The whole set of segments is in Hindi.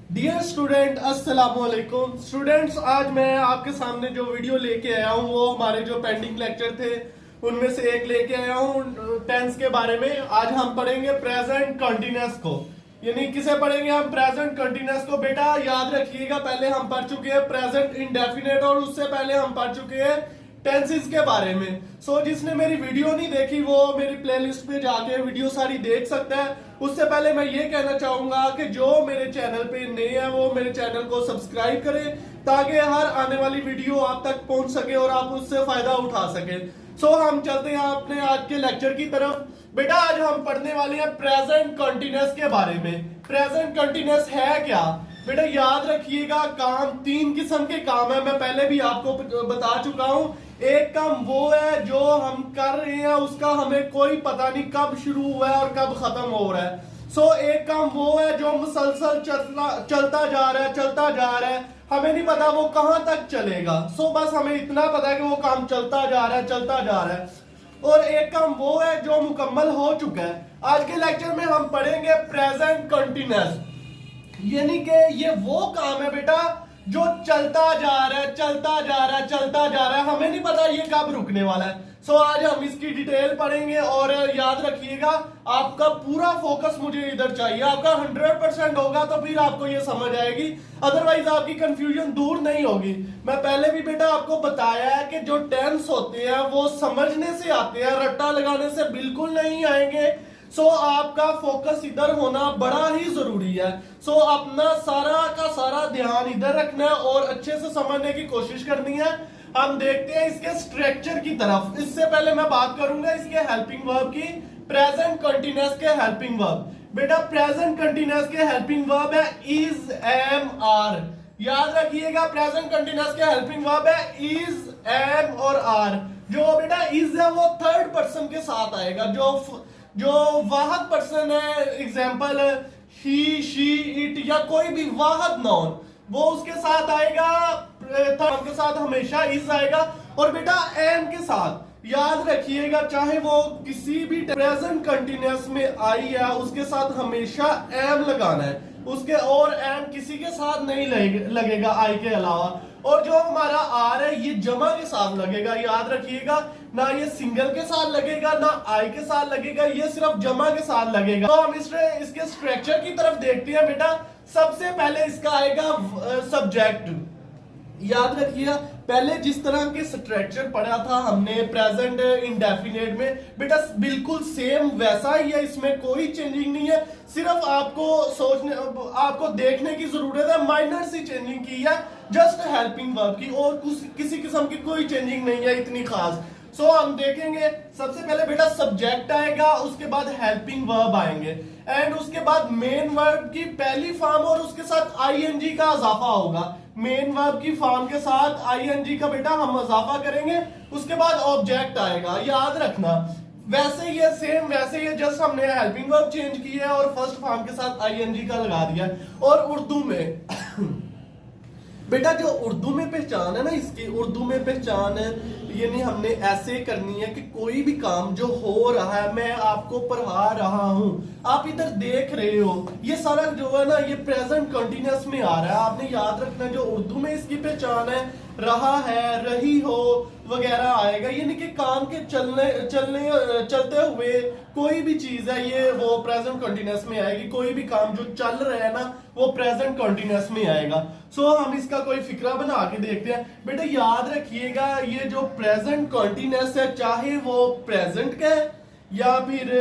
डियर स्टूडेंट, अस्सलाम वालेकुम। स्टूडेंट्स, आज मैं आपके सामने जो वीडियो लेके आया हूँ वो हमारे जो पेंडिंग लेक्चर थे उनमें से एक लेके आया हूँ टेंस के बारे में। आज हम पढ़ेंगे प्रेजेंट कंटिन्यूअस को, यानी किसे पढ़ेंगे हम? प्रेजेंट कंटिन्यूअस को। बेटा याद रखिएगा, पहले हम पढ़ चुके हैं प्रेजेंट इंडेफिनेट और उससे पहले हम पढ़ चुके हैं टेंसेस के बारे में। जिसने मेरी वीडियो नहीं देखी वो मेरी प्लेलिस्ट पे जाके वीडियो सारी देख सकता है। उससे पहले मैं ये कहना चाहूंगा कि जो मेरे चैनल पे नए हैं वो मेरे चैनल को सब्सक्राइब करें ताकि हर आने वाली वीडियो आप तक पहुंच सके और आप उससे फायदा उठा सके। हम चलते हैं अपने आज के लेक्चर की तरफ। बेटा आज हम पढ़ने वाले हैं प्रेजेंट कंटिन्यूअस के बारे में। प्रेजेंट कंटिन्यूअस है क्या? बेटा याद रखिएगा, काम तीन किस्म के काम है, मैं पहले भी आपको बता चुका हूं। एक काम वो है जो हम कर रहे हैं उसका हमें कोई पता नहीं कब शुरू हुआ है और कब खत्म हो रहा है। एक काम वो है जो मुसलसल चलता जा रहा है, हमें नहीं पता वो कहां तक चलेगा। बस हमें इतना पता है कि वो काम चलता जा रहा है। और एक काम वो है जो मुकम्मल हो चुका है। आज के लेक्चर में हम पढ़ेंगे प्रेजेंट कंटिन्यूअस, यानी कि ये वो काम है बेटा जो चलता जा रहा है, हमें नहीं पता ये कब रुकने वाला है। आज हम इसकी डिटेल पढ़ेंगे और याद रखिएगा आपका पूरा फोकस मुझे इधर चाहिए। आपका 100% होगा तो फिर आपको ये समझ आएगी, अदरवाइज आपकी कंफ्यूजन दूर नहीं होगी। मैं पहले भी बेटा आपको बताया है कि जो टेंस होते हैं वो समझने से आते हैं, रट्टा लगाने से बिल्कुल नहीं आएंगे। आपका फोकस इधर होना बड़ा ही जरूरी है। अपना सारा का सारा ध्यान इधर रखना है और अच्छे से समझने की कोशिश करनी है। हम देखते हैं इसके स्ट्रक्चर की तरफ। इससे पहले मैं बात करूंगा इसके हेल्पिंग वर्ब की। प्रेजेंट कंटिन्यूअस के हेल्पिंग वर्ब, बेटा प्रेजेंट कंटिन्यूअस के हेल्पिंग वर्ब है इज, एम, आर। याद रखिएगा प्रेजेंट कंटिन्यूअस के हेल्पिंग वर्ब है इज, एम और आर। जो बेटा इज है वो थर्ड पर्सन के साथ आएगा। जो वाहद पर्सन है, एग्जाम्पल ही, शी, इट या कोई भी वाहद नाउन, वो उसके साथ आएगा। थर्ड के साथ हमेशा इज आएगा। और बेटा एम के साथ याद रखिएगा, चाहे वो किसी भी प्रेजेंट कंटिन्यूअस में आई है उसके साथ हमेशा एम लगाना है उसके, और एम किसी के साथ नहीं लगेगा आई के अलावा। और जो हमारा आर है ये जमा के साथ लगेगा। याद रखिएगा, ना ये सिंगल के साथ लगेगा ना आई के साथ लगेगा, ये सिर्फ जमा के साथ लगेगा। तो हम इसके स्ट्रक्चर की तरफ देखते हैं। बेटा सबसे पहले इसका आएगा सब्जेक्ट। याद रखिए पहले जिस तरह के स्ट्रक्चर पढ़ा था हमने प्रेजेंट इंडेफिनेट में, बेटा बिल्कुल सेम वैसा ही है, इसमें कोई चेंजिंग नहीं है। सिर्फ आपको देखने की जरूरत है, माइनर सी चेंजिंग की है जस्ट हेल्पिंग वर्ब की, और किसी किस्म की कोई चेंजिंग नहीं है इतनी खास। हम देखेंगे सबसे पहले बेटा सब्जेक्ट आएगा, उसके बाद हेल्पिंग वर्ब आएंगे एंड उसके बाद मेन वर्ब की पहली फॉर्म और उसके साथ आईएनजी का इजाफा होगा। मेन वर्ब की फॉर्म के साथ आईएनजी का बेटा हम इजाफा करेंगे। उसके बाद ऑब्जेक्ट आएगा। याद रखना वैसे ही है, सेम वैसे ही है, जस्ट हमने हेल्पिंग वर्ब चेंज की है और फर्स्ट फॉर्म के साथ आईएनजी का लगा दिया। और उर्दू में बेटा जो उर्दू में पहचान है ना, इसकी उर्दू में पहचान है, यानी हमने ऐसे करनी है कि कोई भी काम जो हो रहा है, मैं आपको पढ़ा रहा हूं, आप इधर देख रहे हो, ये सारा जो है ना ये प्रेजेंट कंटिन्यूअस में आ रहा है। आपने याद रखना जो उर्दू में इसकी पहचान है, रहा है, रही हो वगैरह आएगा, यानी कि काम के चलते हुए कोई भी चीज है ये वो प्रेजेंट कंटिन्यूअस में आएगी। कोई भी काम जो चल रहा है ना वो प्रेजेंट कंटिन्यूअस में आएगा। हम इसका कोई फिक्रा बना के देखते हैं। बेटा याद रखिएगा ये जो प्रेजेंट कंटिन्यूअस है, चाहे वो प्रेजेंट का है या फिर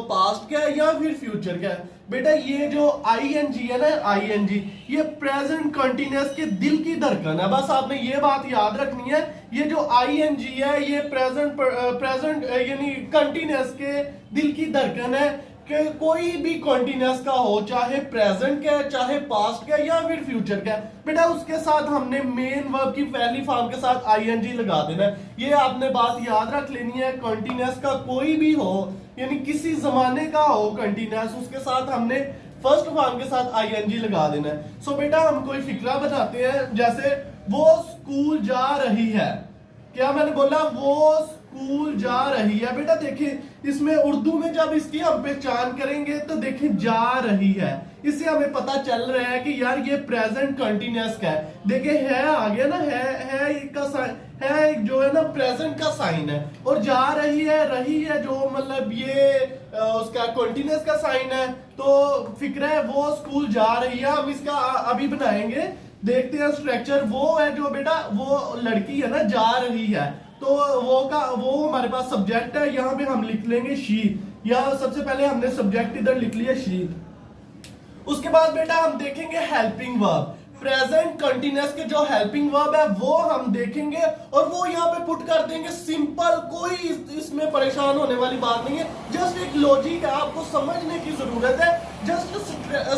पास्ट का है या फिर फ्यूचर का है, बेटा ये जो आईएनजी है ना, आईएनजी ये प्रेजेंट कंटिन्यूअस के दिल की धड़कन है। बस आपने ये बात याद रखनी है, ये जो आईएनजी है ये प्रेजेंट यानी कंटिन्यूअस के दिल की धड़कन है कि कोई भी कंटिन्यूअस का हो, चाहे प्रेजेंट का है, चाहे पास्ट का है या फिर फ्यूचर का है, बेटा उसके साथ हमने मेन वर्ब की पहली फॉर्म के साथ आईएनजी लगा देना है। ये आपने बात याद रख लेनी है। कंटिन्यूअस का कोई भी हो, यानी किसी जमाने का हो कंटिन्यूअस, उसके साथ हमने फर्स्ट फॉर्म के साथ आईएनजी लगा देना है। बेटा हम कोई फिक्रा बनाते हैं, जैसे वो स्कूल जा रही है। क्या मैंने बोला? वो स्कूल जा रही है। बेटा देखिए इसमें उर्दू में जब इसकी हम पहचान करेंगे तो देखिए जा रही है, इससे हमें पता चल रहा है कि यार ये प्रेजेंट कंटिन्यूअस का है। देखिए है आ गया ना, है का साइन है, जो है ना प्रेजेंट का साइन है, और जा रही है जो मतलब ये उसका कंटिन्यूअस का साइन है। तो फिक्र है वो स्कूल जा रही है। हम इसका अभी बनाएंगे, देखते हैं स्ट्रक्चर। वो है जो बेटा वो लड़की है ना जा रही है, तो वो हमारे पास सब्जेक्ट है। यहाँ पे हम लिख लेंगे शी, या सबसे पहले हमने सब्जेक्ट इधर लिख लिया शी। उसके बाद बेटा हम देखेंगे हेल्पिंग वर्ब। प्रेजेंट कंटिन्यूअस के जो हेल्पिंग वर्ब है वो हम देखेंगे, और वो यहाँ पे पुट कर देंगे सिंपल, कोई इसमें परेशान होने वाली बात नहीं है। जस्ट एक लॉजिक है, आपको समझने की जरूरत है। जस्ट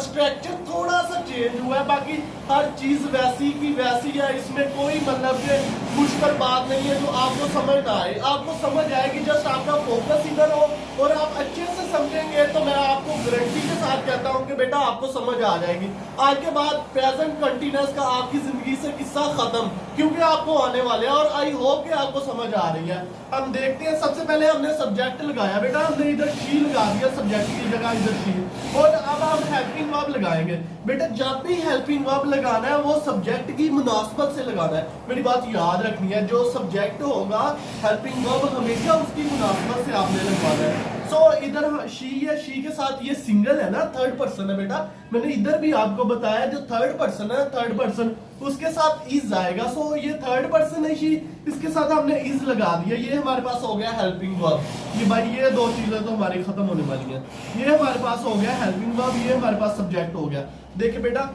स्ट्रक्चर थोड़ा सा चेंज हुआ है, बाकी हर चीज वैसी की वैसी है। इसमें कोई मतलब के मुश्किल बात नहीं है जो आपको समझ ना आए। आपको समझ आएगी, जस्ट आपका फोकस इधर हो और आप अच्छे से समझेंगे तो मैं आपको गारंटी के साथ कहता हूं कि बेटा आपको समझ आ जाएगी। आज के बाद प्रेजेंट कंटिन्यूअस का आपकी जिंदगी से किस्सा खत्म, क्योंकि आपको आने वाले हैं, और आई होप कि आपको समझ आ रही है। हम देखते हैं, सबसे पहले हमने सब्जेक्ट लगाया बेटा, हमने इधर शी लगा दिया सब्जेक्ट की जगह, इधर शी। और अब हम हेल्पिंग वर्ब लगाएंगे। बेटा जब भी हेल्पिंग वर्ब लगाना है वो सब्जेक्ट की मुनासबत से लगाना है। मेरी बात याद रखनी है, जो सब्जेक्ट होगा हेल्पिंग वर्ब हमेशा उसकी मुनासबत से आपने लगवाना है। सो इधर शी है, शी के साथ ये सिंगल है ना, थर्ड पर्सन है बेटा। मैंने इधर भी आपको बताया जो थर्ड पर्सन है, थर्ड पर्सन उसके साथ इज आएगा। सो ये थर्ड पर्सन है शी, इसके साथ हमने इज लगा दिया। ये हमारे पास हो गया हेल्पिंग वर्ब। ये भाई ये दो चीजें तो हमारी खत्म होने वाली हैं। ये हमारे पास हो गया हेल्पिंग वर्ब, ये हमारे पास सब्जेक्ट हो गया। देखिए बेटा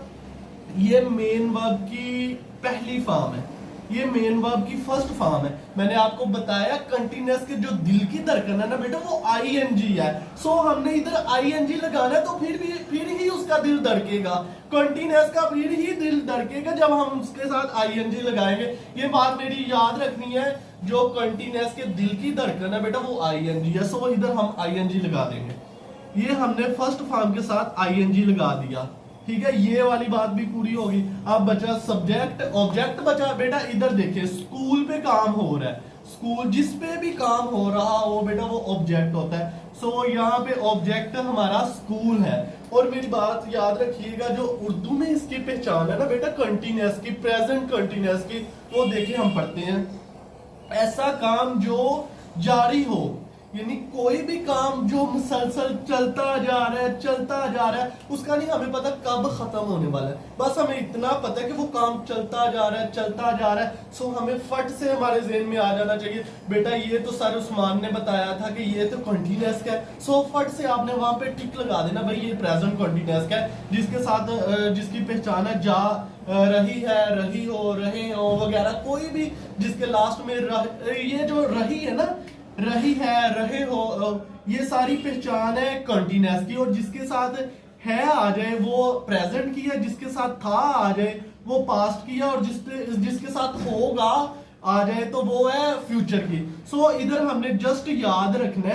ये मेन वर्ब की पहली फॉर्म है, ये मेन वर्ब की फर्स्ट फॉर्म है। मैंने आपको बताया कंटिन्यूअस के जो दिल की धड़कन है ना बेटा वो आईएनजी है। सो हमने इधर आईएनजी लगाना है, तो फिर ही उसका दिल धड़केगा। कंटिन्यूअस का फिर ही दिल धड़केगा जब हम उसके साथ आईएनजी लगाएंगे। ये बात मेरी याद रखनी है, जो कंटिन्यूअस के दिल की धड़कन है बेटा वो आईएनजी है। सो इधर हम आईएनजी लगा देंगे। ये हमने फर्स्ट फॉर्म के साथ आईएनजी लगा दिया, ठीक है। ये वाली बात भी पूरी होगी। अब बचा सब्जेक्ट, ऑब्जेक्ट बचा बेटा। इधर देखिए स्कूल पे काम हो रहा है, स्कूल जिस पे भी काम हो रहा हो बेटा वो ऑब्जेक्ट होता है। सो यहाँ पे ऑब्जेक्ट हमारा स्कूल है। और मेरी बात याद रखिएगा, जो उर्दू में इसकी पहचान है ना बेटा कंटिन्यूअस की, प्रेजेंट कंटिन्यूअस की, वो देखिए हम पढ़ते हैं ऐसा काम जो जारी हो, यानी कोई भी काम जो मुसलसल चलता जा रहा है, उसका नहीं हमें पता कब खत्म होने वाला है। बस हमें इतना पता है कि वो काम चलता जा रहा है। सो हमें फट से हमारे ज़हन में आ जाना चाहिए बेटा ये तो सर उस्मान ने बताया था कि ये तो कंटिन्यूअस का है। सो फट से आपने वहां पे टिक लगा देना, भाई ये प्रेजेंट कंटिन्यूअस का है, जिसके साथ जिसकी पहचान है जा रही है, रही हो, रहे हो वगैरह, कोई भी जिसके लास्ट में ये जो रही है ना, रही है, रहे हो, ये सारी पहचान है कंटिन्यूअस की। और जिसके साथ है आ जाए वो प्रेजेंट की है, जिसके साथ था आ जाए वो पास्ट की है, और जिसके साथ होगा आ जाए तो वो है फ्यूचर की। सो इधर हमने जस्ट याद रखना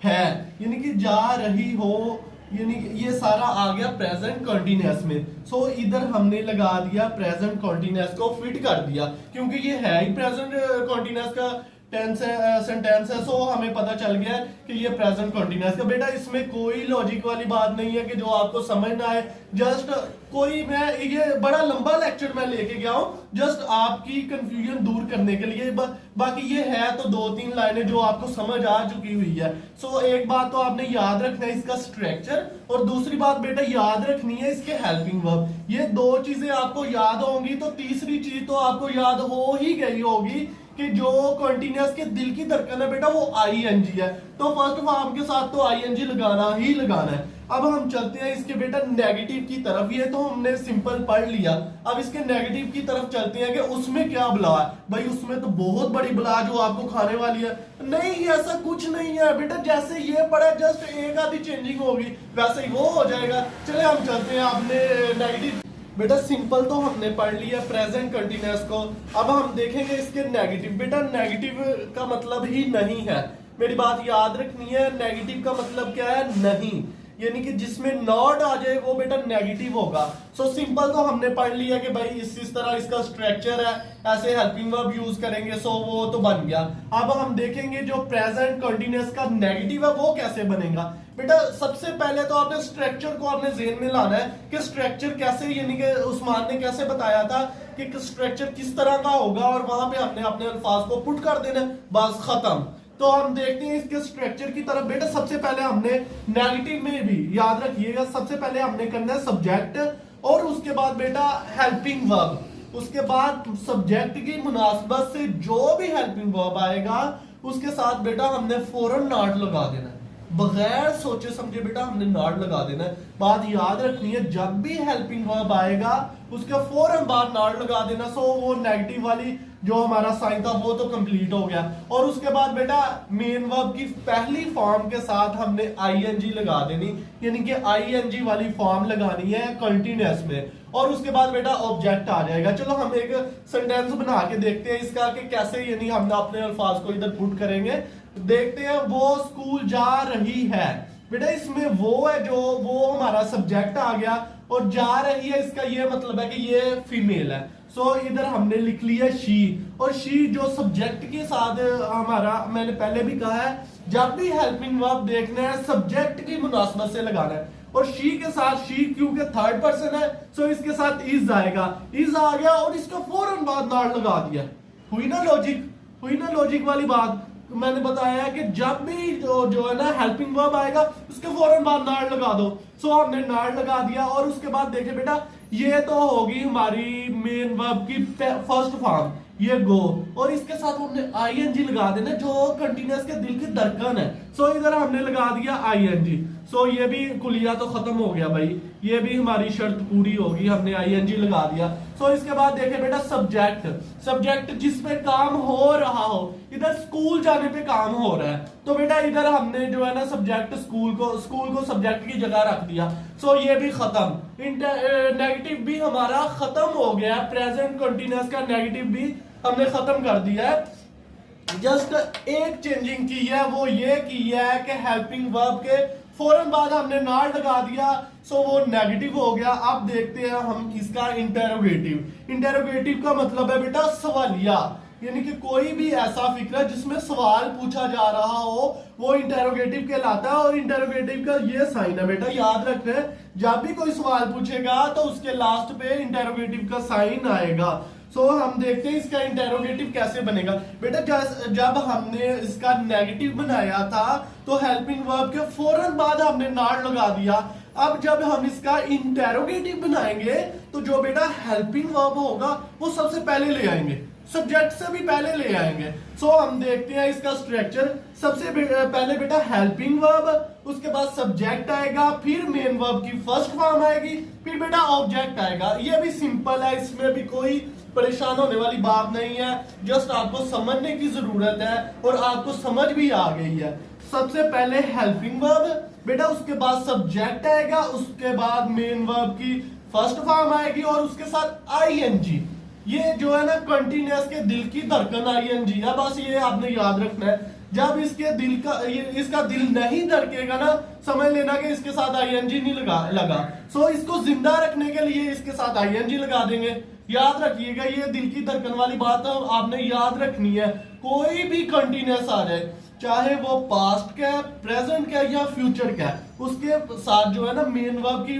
है यानी कि जा रही हो, यानी ये सारा आ गया प्रेजेंट कंटिन्यूअस में। सो इधर हमने लगा दिया प्रेजेंट कंटिन्यूअस को फिट कर दिया, क्योंकि ये है ही प्रेजेंट कंटिन्यूअस का टेंस है, सेंटेंस है। सो हमें पता चल गया कि ये प्रेजेंट कंटिन्यूअस का। बेटा इसमें कोई लॉजिक वाली बात नहीं है कि जो आपको समझ ना आए। जस्ट कोई मैं ये बड़ा लंबा लेक्चर मैं लेके गया हूं जस्ट आपकी कंफ्यूजन दूर करने के लिए। बाकी ये है तो 2-3 लाइनें जो आपको समझ आ चुकी हुई है। सो एक बात तो आपने याद रखना है इसका स्ट्रक्चर, और दूसरी बात बेटा याद रखनी है इसके हेल्पिंग वर्ब। ये दो चीजें आपको याद होंगी तो तीसरी चीज तो आपको याद हो ही गई होगी कि जो कंटिन्यूअस के दिल की धड़कन है बेटा वो आईएनजी है। तो फर्स्ट फॉर्म के साथ तो आईएनजी लगाना ही लगाना है। अब हम चलते हैं इसके बेटा नेगेटिव की तरफ। ये तो हमने सिंपल पढ़ लिया, अब इसके नेगेटिव की तरफ चलते हैं कि उसमें क्या बला है। भाई उसमें तो बहुत बड़ी बला जो आपको खाने वाली है। नहीं ऐसा कुछ नहीं है बेटा, जैसे ये पढ़ा जस्ट एक आधी चेंजिंग होगी वैसे ही वो हो जाएगा। चले हम चलते हैं अपने नेगेटिव। बेटा सिंपल तो हमने पढ़ लिया प्रेजेंट कंटिन्यूअस को, अब हम देखेंगे इसके नेगेटिव। बेटा नेगेटिव का मतलब ही नहीं है, मेरी बात याद रखनी है। नेगेटिव का मतलब क्या है? नहीं। यानी कि जिसमें नॉट आ जाए वो बेटा नेगेटिव होगा। सो सिंपल तो हमने पढ़ लिया कि भाई इस तरह इसका स्ट्रक्चर है, ऐसे हेल्पिंग वर्ब यूज करेंगे, सो वो तो बन गया। अब हम देखेंगे जो प्रेजेंट कंटिन्यूअस का नेगेटिव है वो कैसे बनेगा। बेटा सबसे पहले तो आपने स्ट्रक्चर को आपने ज़हन में लाना है कि स्ट्रक्चर कैसे, यानी कि उस्मान ने कैसे बताया था कि स्ट्रक्चर किस तरह का होगा, और वहां पे हमने अपने अल्फाज को पुट कर देना, बस खत्म। तो हम देखते हैं इसके स्ट्रक्चर की तरफ। बेटा सबसे पहले हमने नेगेटिव में भी याद रखिएगा, सबसे पहले हमने करना है सब्जेक्ट, और उसके बाद बेटा हेल्पिंग वर्ब, उसके बाद सब्जेक्ट की मुनासबत से जो भी हेल्पिंग वर्ब आएगा उसके साथ बेटा हमने फौरन नॉट लगा देना है, बगैर सोचे समझे बेटा हमने नॉट लगा देना है। बात याद रखनी है, जब भी हेल्पिंग वर्ब आएगा उसके फौरन बाद नॉट लगा देना। सो वो नेगेटिव वाली जो हमारा साइन था वो तो कंप्लीट हो गया। और उसके बाद बेटा मेन वर्ब की पहली फॉर्म के साथ हमने आईएनजी लगा देनी, यानी कि आईएनजी वाली फॉर्म लगानी है कंटीन्यूअस में, और उसके बाद बेटा ऑब्जेक्ट आ जाएगा। चलो हम एक सेंटेंस बना के देखते हैं इसका कि कैसे, यानी हम अपने अल्फाज को इधर पुट करेंगे। देखते हैं, वो स्कूल जा रही है। बेटा इसमें वो है जो वो हमारा सब्जेक्ट आ गया, और जा रही है इसका ये मतलब है कि ये फीमेल है। सो इधर हमने लिख लिया शी, और शी जो सब्जेक्ट के साथ हमारा, मैंने पहले भी कहा है जब भी हेल्पिंग वर्ब देखना है सब्जेक्ट की मुनासबत से लगाना है, और शी के साथ, शी क्योंकि थर्ड पर्सन है सो इसके साथ इज आएगा, इज आ गया और इसका फौरन बाद नॉट लगा दिया। हुई ना लॉजिक, हुई ना लॉजिक वाली बात। मैंने बताया कि जब भी जो है ना हेल्पिंग वर्ब आएगा उसके फौरन बाद नॉट लगा दो। सो हमने नॉट लगा दिया, और उसके बाद देखिए बेटा ये तो होगी हमारी मेन वर्ब की फर्स्ट फॉर्म, ये गो, और इसके साथ हमने आईएनजी लगा देना जो कंटीन्यूअस के दिल की धड़कन है। सो इधर हमने लगा दिया आईएनजी। सो ये भी कुलिया तो खत्म हो गया भाई, ये भी हमारी शर्त पूरी होगी, हमने आईएनजी लगा दिया। सो इसके बाद देखे बेटा सब्जेक्ट, सब्जेक्ट जिस पे काम हो रहा हो, इधर स्कूल जाने पे काम हो रहा है, तो बेटा इधर हमने जो है ना सब्जेक्ट स्कूल को सब्जेक्ट की जगह रख दिया। सो ये भी खत्म, नेगेटिव भी हमारा खत्म हो गया, प्रेजेंट कंटीन्यूअस का नेगेटिव भी हमने खत्म कर दिया है। जस्ट एक चेंजिंग की है, वो ये की है कि हेल्पिंग वर्ब के फौरन बाद हमने नॉट लगा दिया, सो वो नेगेटिव हो गया। अब देखते हैं हम इसका इंटेरोगेटिव। इंटेरोगेटिव का मतलब है बेटा सवालिया, यानी कि कोई भी ऐसा फिक्र जिसमें सवाल पूछा जा रहा हो वो इंटेरोगेटिव कहलाता है, और इंटेरोगेटिव का ये साइन है बेटा, याद रखना है जब भी कोई सवाल पूछेगा तो उसके लास्ट पे इंटेरोगेटिव का साइन आएगा। सो हम देखते हैं इसका इंटेरोगेटिव कैसे बनेगा। बेटा जब हमने इसका नेगेटिव बनाया था तो हेल्पिंग वर्ब के फौरन बाद हमने नॉट लगा दिया। अब जब हम इसका इंटेरोगेटिव बनाएंगे तो जो बेटा हेल्पिंग वर्ब होगा वो सबसे पहले ले आएंगे, सब्जेक्ट से भी पहले ले आएंगे। सो हम देखते हैं इसका स्ट्रक्चर। सबसे पहले बेटा हेल्पिंग वर्ब, उसके बाद सब्जेक्ट आएगा, फिर मेन वर्ब की फर्स्ट फॉर्म आएगी, फिर बेटा ऑब्जेक्ट आएगा। ये भी सिंपल है, इसमें भी कोई परेशान होने वाली बात नहीं है, जस्ट आपको समझने की जरूरत है, और आपको समझ भी आ गई है। सबसे पहले हेल्पिंग वर्ब बेटा, उसके बाद सब्जेक्ट आएगा, उसके बाद मेन वर्ब की फर्स्ट फॉर्म आएगी, और उसके साथ आईएनजी। ये जो है ना कंटीन्यूअस के दिल की धड़कन आईएनजी है, बस ये आपने याद रखना है। जब इसके दिल का इसका दिल नहीं धड़केगा ना, समझ लेना कि इसके साथ आईएनजी नहीं लगा। सो इसको जिंदा रखने के लिए इसके साथ आईएनजी लगा देंगे। याद रखिएगा, ये दिल की धड़कन वाली बात आपने याद रखनी है। कोई भी कंटीन्यूअस आ जाए, चाहे वो पास्ट का है, प्रेजेंट का है या फ्यूचर का है, उसके साथ जो है ना मेन वर्ब की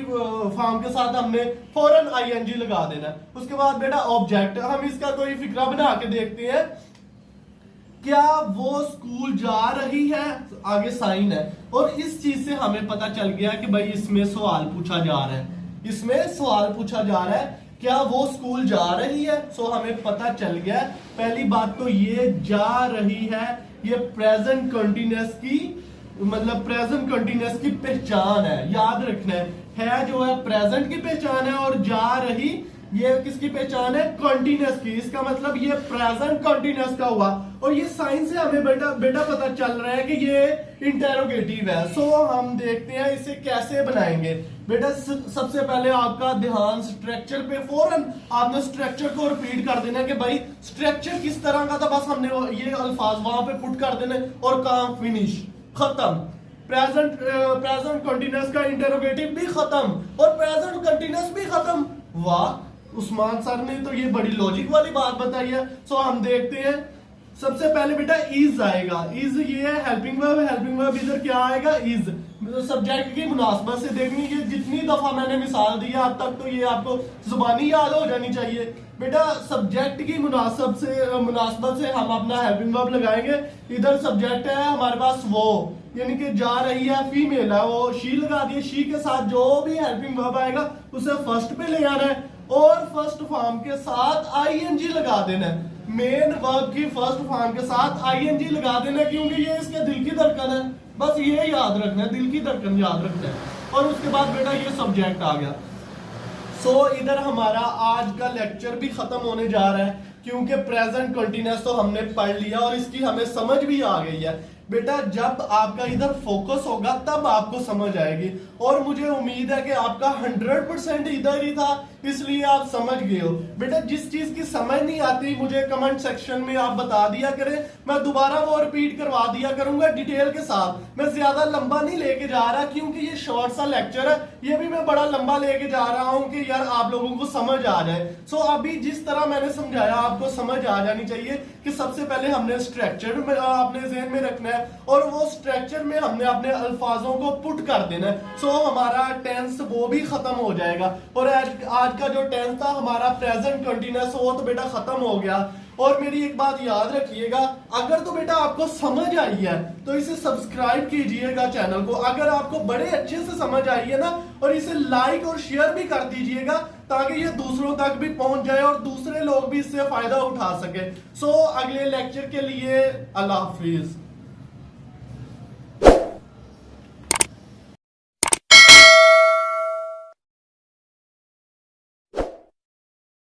फॉर्म के साथ हमने फौरन आईएनजी लगा देना। उसके बाद बेटा ऑब्जेक्ट, हम इसका कोई फिक्रा बना के देखते हैं। क्या वो स्कूल जा रही है, आगे साइन है, और इस चीज से हमें पता चल गया कि भाई इसमें सवाल पूछा जा रहा है, इसमें सवाल पूछा जा रहा है क्या वो स्कूल जा रही है। सो हमें पता चल गया, पहली बात तो ये जा रही है, ये प्रेजेंट कंटीन्यूअस की मतलब प्रेजेंट कंटीन्यूअस की पहचान है, याद रखना है जो है प्रेजेंट की पहचान है, और जा रही ये किसकी पहचान है, कंटीन्यूअस की। इसका मतलब ये प्रेजेंट कंटीन्यूअस का हुआ, और ये साइन से हमें बेटा पता चल रहा है कि ये इंटेरोगेटिव है। सो हम देखते हैं इसे कैसे बनाएंगे। बेटा सबसे पहले आपका ध्यान स्ट्रक्चर पे, फौरन आपने स्ट्रक्चर को रिपीट कर देना कि भाई स्ट्रक्चर किस तरह का था, बस हमने ये अल्फाज वहां पे पुट कर देने और काम फिनिश, खत्म। प्रेजेंट कंटिन्यूअस का इंटरोगेटिव भी खत्म और प्रेजेंट कंटिन्यूअस भी खत्म। वाह, उस्मान सर ने तो ये बड़ी लॉजिक वाली बात बताई है। सो हम देखते हैं। सबसे पहले बेटा इज आएगा। इज ये है हेल्पिंग वर्ब। हेल्पिंग वर्ब इधर क्या आएगा? इज। सब्जेक्ट की मुनासबत से देखनी, ये जितनी दफा मैंने मिसाल दी है अब तक तो ये आपको जुबानी याद हो जानी चाहिए। बेटा सब्जेक्ट की मुनासबत से हम अपना हेल्पिंग वर्ब लगाएंगे। इधर सब्जेक्ट है हमारे पास वो, यानी कि जा रही है, फीमेल है, वो शी लगा दिए। शी के साथ जो भी हेल्पिंग वर्ब आएगा उसे फर्स्ट पे ले आना है और फर्स्ट फॉर्म के साथ आईएनजी लगा देना है। मेन वर्ब की फर्स्ट फॉर्म के साथ आईएनजी लगा देना, क्योंकि ये इसके दिल की धड़कन है। बस ये याद रखना है, दिल की धड़कन याद रखना है। और उसके बाद बेटा ये सब्जेक्ट आ गया। सो इधर हमारा आज का लेक्चर भी खत्म होने जा रहा है, क्योंकि प्रेजेंट कंटिन्यूअस तो हमने पढ़ लिया और इसकी हमें समझ भी आ गई है। बेटा जब आपका इधर फोकस होगा तब आपको समझ आएगी, और मुझे उम्मीद है कि आपका 100% इधर ही था, इसलिए आप समझ गए हो। बेटा जिस चीज की समझ नहीं आती मुझे कमेंट सेक्शन में आप बता दिया करें, मैं दोबारा वो रिपीट करवा दिया करूंगा डिटेल के साथ। मैं ज्यादा लंबा नहीं लेके जा रहा, क्योंकि ये शॉर्ट सा लेक्चर है, ये भी मैं बड़ा लंबा लेके जा रहा हूं कि यार आप लोगों को समझ आ जाए। सो अभी जिस तरह मैंने समझाया आपको समझ आ जानी चाहिए कि सबसे पहले हमने स्ट्रक्चर में अपने ज़हन में रखना है और वो स्ट्रक्चर में हमने अपने अल्फाजों को पुट कर देना है। सो हमारा टेंस वो भी खत्म हो जाएगा। और आज का जो टेंस था हमारा प्रेजेंट कंटिन्यूअस, वो तो बेटा खत्म हो गया। और मेरी एक बात याद रखिएगा, अगर तो बेटा आपको समझ आई है तो इसे सब्सक्राइब कीजिएगा चैनल को। अगर आपको बड़े अच्छे से समझ आई है ना, और इसे लाइक और शेयर भी कर दीजिएगा ताकि ये दूसरों तक भी पहुंच जाए और दूसरे लोग भी इससे फायदा उठा सके। सो अगले लेक्चर के लिए अल्लाह हाफिज।